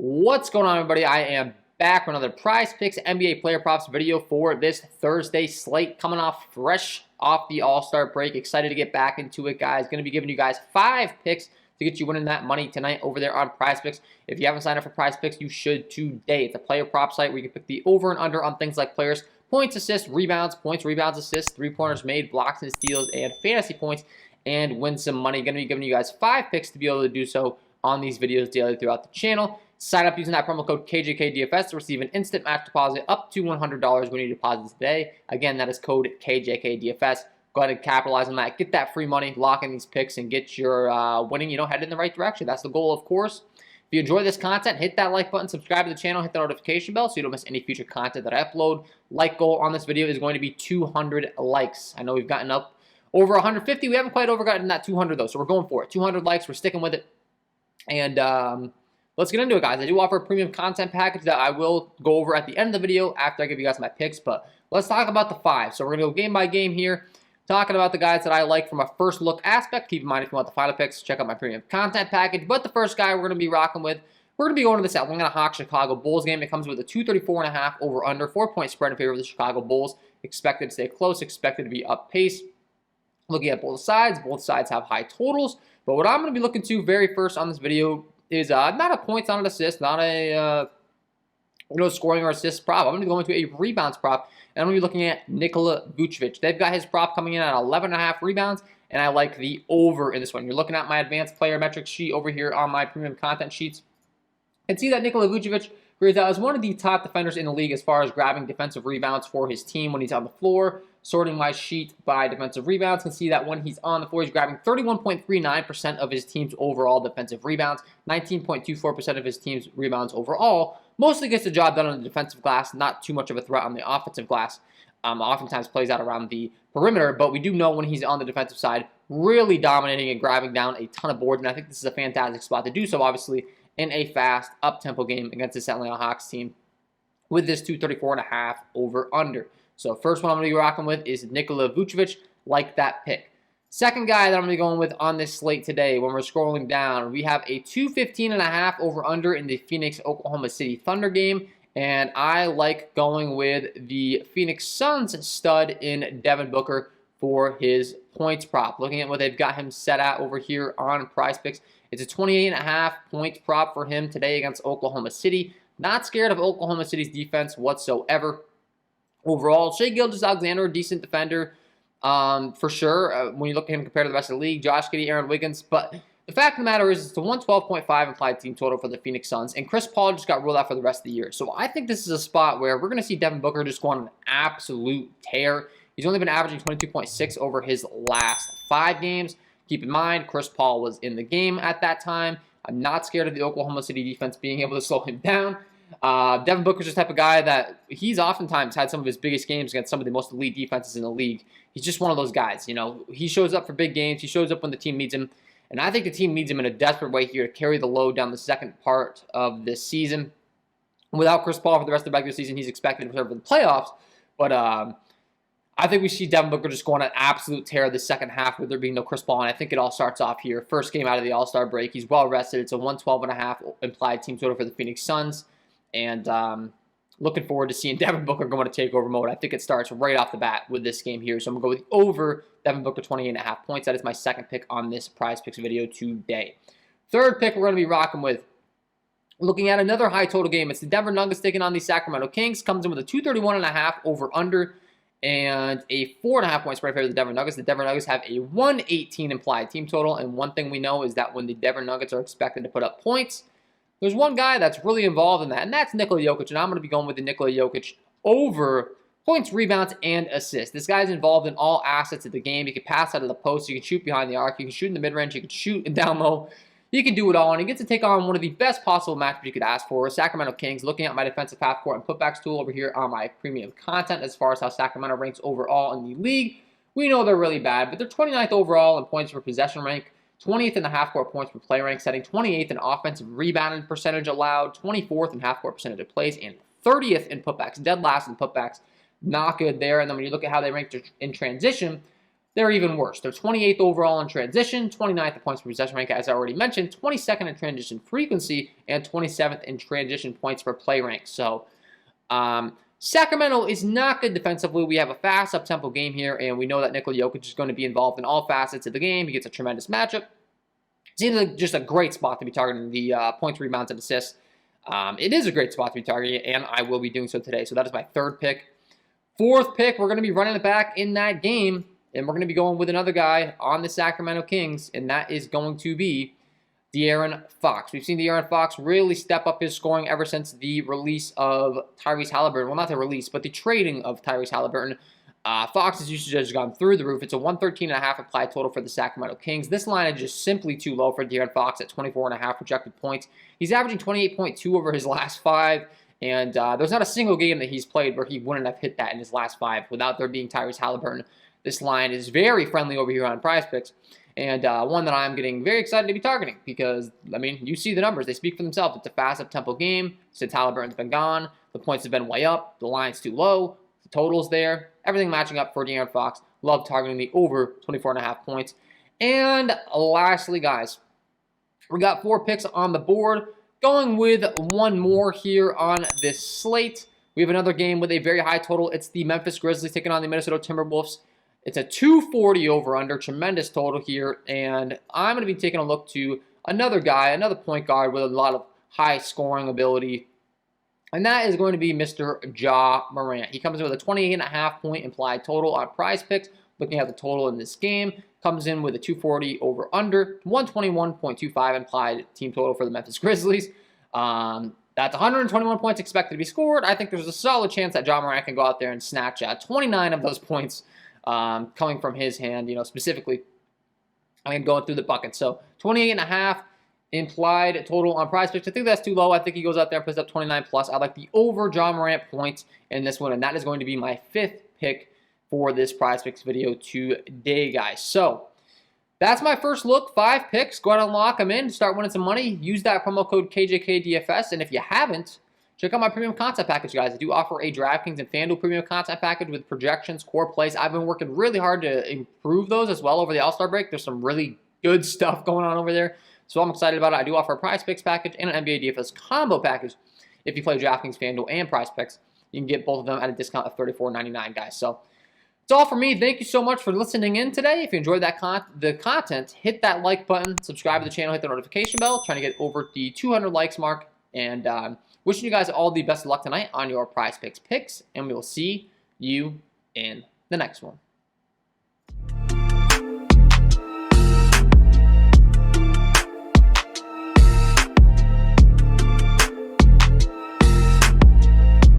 What's going on, everybody? I am back with another Prizepicks NBA player props video for this Thursday slate, coming off fresh off the All-Star break. Excited to get back into it, guys. Going to be giving you guys 5 picks to get you winning that money tonight over there on Prizepicks. If you haven't signed up for Prizepicks, you should today. It's a player prop site where you can pick the over and under on things like players, points, assists, rebounds, points, rebounds, assists, three-pointers made, blocks and steals, and fantasy points, and win some money. Going to be giving you guys 5 picks to be able to do so on these videos daily throughout the channel. Sign up using that promo code KJK DFS to receive an instant match deposit up to $100 when you deposit today. Again, that is code KJK DFS. Go ahead and capitalize on that. Get that free money, lock in these picks, and get your winning, head in the right direction. That's the goal, of course. If you enjoy this content, hit that like button, subscribe to the channel, hit the notification bell so you don't miss any future content that I upload. Like goal on this video is going to be 200 likes. I know we've gotten up over 150. We haven't quite gotten that 200, though, so we're going for it. 200 likes. We're sticking with it. And let's get into it, guys. I do offer a premium content package that I will go over at the end of the video after I give you guys my picks, but let's talk about the 5. So we're going to go game by game here, talking about the guys that I like from a first look aspect. Keep in mind, if you want the final picks, check out my premium content package. But the first guy we're going to be rocking with, we're going to be going to this Atlanta Hawks Chicago Bulls game. It comes with a 234.5 over under, 4-point spread in favor of the Chicago Bulls. Expected to stay close, expected to be up pace. Looking at both sides have high totals. But what I'm going to be looking to very first on this video is not a points, not an assist, not a scoring or assist prop. I'm going to go into a rebounds prop, and I'm going to be looking at Nikola Vucevic. They've got his prop coming in at 11.5 rebounds, and I like the over in this one. You're looking at my advanced player metrics sheet over here on my premium content sheets, and see that Nikola Vucevic grades out as one of the top defenders in the league as far as grabbing defensive rebounds for his team when he's on the floor. Sorting my sheet by defensive rebounds, can see that when he's on the floor, he's grabbing 31.39% of his team's overall defensive rebounds, 19.24% of his team's rebounds overall. Mostly gets the job done on the defensive glass, not too much of a threat on the offensive glass. Oftentimes plays out around the perimeter, but we do know when he's on the defensive side, really dominating and grabbing down a ton of boards, and I think this is a fantastic spot to do so, obviously, in a fast, up-tempo game against this Atlanta Hawks team with this 234.5 over-under. So first one I'm going to be rocking with is Nikola Vucevic, like that pick. Second guy that I'm going to be going with on this slate today, when we're scrolling down, we have a 215.5 over-under in the Phoenix-Oklahoma City Thunder game, and I like going with the Phoenix Suns stud in Devin Booker for his points prop. Looking at what they've got him set at over here on Prizepicks, it's a 28.5 points prop for him today against Oklahoma City. Not scared of Oklahoma City's defense whatsoever. Overall, Shai Gilgeous-Alexander, a decent defender for sure. When you look at him compared to the rest of the league, Josh Giddey, Aaron Wiggins. But the fact of the matter is it's a 112.5 implied team total for the Phoenix Suns, and Chris Paul just got ruled out for the rest of the year. So I think this is a spot where we're going to see Devin Booker just go on an absolute tear. He's only been averaging 22.6 over his last 5 games. Keep in mind, Chris Paul was in the game at that time. I'm not scared of the Oklahoma City defense being able to slow him down. Devin Booker's the type of guy that he's oftentimes had some of his biggest games against some of the most elite defenses in the league. He's just one of those guys, He shows up for big games. He shows up when the team needs him. And I think the team needs him in a desperate way here to carry the load down the second part of this season. Without Chris Paul for the rest of the regular season, he's expected to serve for the playoffs. But I think we see Devin Booker just go on an absolute tear the second half with there being no Chris Paul, and I think it all starts off here. First game out of the All-Star break. He's well rested. It's a 112.5 implied team total for the Phoenix Suns. And looking forward to seeing Devin Booker go into takeover mode. I think it starts right off the bat with this game here. So I'm going to go with over Devin Booker 28.5 points. That is my second pick on this Prizepicks video today. Third pick we're going to be rocking with, looking at another high total game. It's the Denver Nuggets taking on the Sacramento Kings. Comes in with a 231.5 over under and a 4.5 point spread for the Denver Nuggets. The Denver Nuggets have a 118 implied team total. And one thing we know is that when the Denver Nuggets are expected to put up points, there's one guy that's really involved in that, and that's Nikola Jokic, and I'm going to be going with the Nikola Jokic over points, rebounds, and assists. This guy's involved in all assets of the game. He can pass out of the post, he can shoot behind the arc, he can shoot in the mid-range, he can shoot down low. He can do it all, and he gets to take on one of the best possible matchups you could ask for. Sacramento Kings, looking at my defensive half court and putbacks tool over here on my premium content as far as how Sacramento ranks overall in the league. We know they're really bad, but they're 29th overall in points per possession rank, 20th in the half-court points per play rank, setting 28th in offensive rebounding percentage allowed, 24th in half-court percentage of plays, and 30th in putbacks. Dead last in putbacks. Not good there. And then when you look at how they rank in transition, they're even worse. They're 28th overall in transition, 29th in points per possession rank, as I already mentioned, 22nd in transition frequency, and 27th in transition points per play rank. So, Sacramento is not good defensively. We have a fast up-tempo game here, and we know that Nikola Jokic is going to be involved in all facets of the game. He gets a tremendous matchup. It seems like just a great spot to be targeting the points, rebounds, and assists. It is a great spot to be targeting, and I will be doing so today. So that is my third pick. Fourth pick, we're going to be running it back in that game, and we're going to be going with another guy on the Sacramento Kings, and that is going to be De'Aaron Fox. We've seen De'Aaron Fox really step up his scoring ever since the release of Tyrese Halliburton. Well, not the release, but the trading of Tyrese Halliburton. Fox's usage has gone through the roof. It's a 113.5 implied total for the Sacramento Kings. This line is just simply too low for De'Aaron Fox at 24.5 projected points. He's averaging 28.2 over his last 5, and there's not a single game that he's played where he wouldn't have hit that in his last 5 without there being Tyrese Halliburton. This line is very friendly over here on Prizepicks, and one that I'm getting very excited to be targeting because, I mean, you see the numbers. They speak for themselves. It's a fast up-tempo game. Since Halliburton's been gone, the points have been way up. The line's too low. The total's there. Everything matching up for De'Aaron Fox. Love targeting the over 24.5 points. And lastly, guys, we got 4 picks on the board. Going with one more here on this slate. We have another game with a very high total. It's the Memphis Grizzlies taking on the Minnesota Timberwolves. It's a 240 over-under, tremendous total here, and I'm going to be taking a look to another guy, another point guard with a lot of high scoring ability, and that is going to be Mr. Ja Morant. He comes in with a 28.5 point implied total on Prizepicks. Looking at the total in this game, comes in with a 240 over-under, 121.25 implied team total for the Memphis Grizzlies. That's 121 points expected to be scored. I think there's a solid chance that Ja Morant can go out there and snatch 29 of those points coming from his hand, specifically, going through the bucket. So 28.5 implied total on Prizepicks. I think that's too low. I think he goes out there and puts up 29 plus. I like the over Ja Morant points in this one, and that is going to be my 5th pick for this Prizepicks video today, guys. So that's my first look. 5 picks. Go ahead and lock them in. Start winning some money. Use that promo code KJK DFS, and if you haven't, check out my premium content package, guys. I do offer a DraftKings and FanDuel premium content package with projections, core plays. I've been working really hard to improve those as well over the All-Star break. There's some really good stuff going on over there, so I'm excited about it. I do offer a Prizepicks package and an NBA DFS combo package. If you play DraftKings, FanDuel, and Prizepicks, you can get both of them at a discount of $34.99, guys. So that's all for me. Thank you so much for listening in today. If you enjoyed the content, hit that like button, subscribe to the channel, hit the notification bell. Trying to get over the 200 likes mark, and wishing you guys all the best of luck tonight on your Prizepicks picks, and we will see you in the next one.